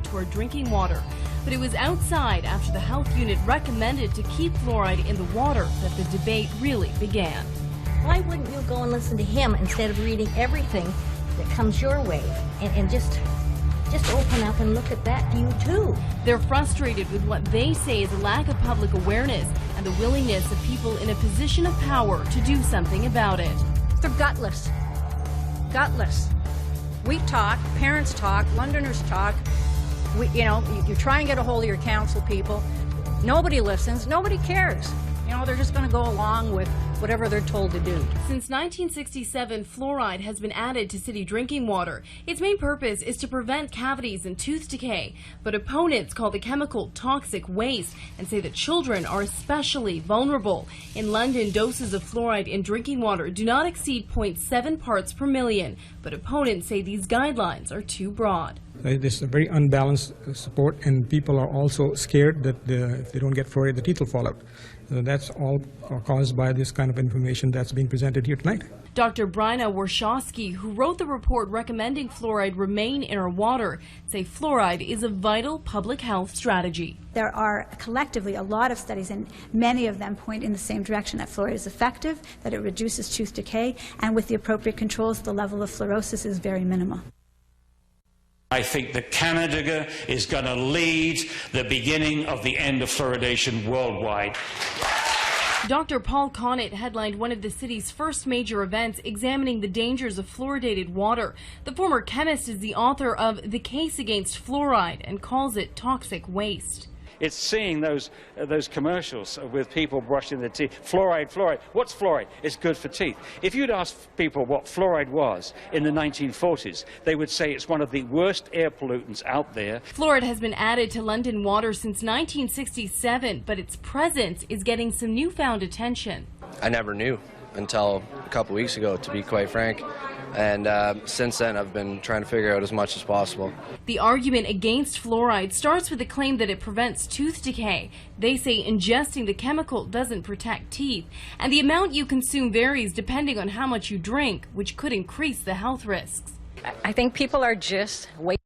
fluoride to our drinking water. But it was outside after the health unit recommended to keep fluoride in the water that the debate really began. Why wouldn't you go and listen to him instead of reading everything that comes your way and just open up and look at that view too? They're frustrated with what they say is a lack of public awareness and the willingness of people in a position of power to do something about it. They're gutless. Gutless. We talk, parents talk, Londoners talk. You try and get a hold of your council people. Nobody listens. Nobody cares. They're just going to go along with whatever they're told to do. Since 1967, fluoride has been added to city drinking water. Its main purpose is to prevent cavities and tooth decay, but opponents call the chemical toxic waste and say that children are especially vulnerable. In London, doses of fluoride in drinking water do not exceed 0.7 parts per million, but opponents say these guidelines are too broad. There's a very unbalanced support, and people are also scared that if they don't get fluoride, the teeth will fall out. That's all caused by this kind of information that's being presented here tonight. Dr. Bryna Warshawski, who wrote the report recommending fluoride remain in our water, say fluoride is a vital public health strategy. There are collectively a lot of studies, and many of them point in the same direction, that fluoride is effective, that it reduces tooth decay, and with the appropriate controls, the level of fluorosis is very minimal. I think that Canada is going to lead the beginning of the end of fluoridation worldwide. Dr. Paul Connett headlined one of the city's first major events examining the dangers of fluoridated water. The former chemist is the author of The Case Against Fluoride and calls it toxic waste. It's seeing those commercials with people brushing their teeth. Fluoride, fluoride. What's fluoride? It's good for teeth. If you'd ask people what fluoride was in the 1940s, they would say it's one of the worst air pollutants out there. Fluoride has been added to London water since 1967, but its presence is getting some newfound attention. I never knew until a couple weeks ago, to be quite frank. And since then, I've been trying to figure out as much as possible. The argument against fluoride starts with the claim that it prevents tooth decay. They say ingesting the chemical doesn't protect teeth, and the amount you consume varies depending on how much you drink, which could increase the health risks. I think people are just waking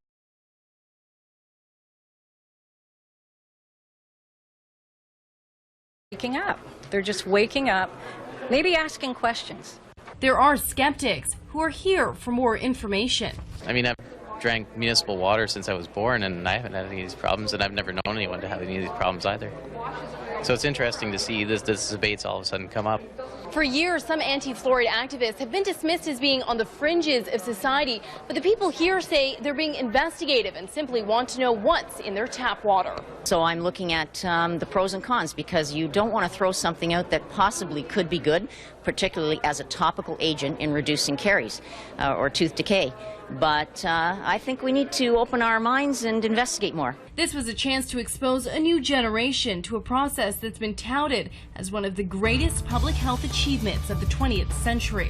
up. They're just waking up, maybe asking questions. There are skeptics who are here for more information. I mean, I've drank municipal water since I was born, and I haven't had any of these problems, and I've never known anyone to have any of these problems either. So it's interesting to see this debates all of a sudden come up. For years, some anti-fluoride activists have been dismissed as being on the fringes of society, but the people here say they're being investigative and simply want to know what's in their tap water. So I'm looking at the pros and cons, because you don't want to throw something out that possibly could be good, particularly as a topical agent in reducing caries or tooth decay. But I think we need to open our minds and investigate more. This was a chance to expose a new generation to a process that's been touted as one of the greatest public health achievements of the 20th century.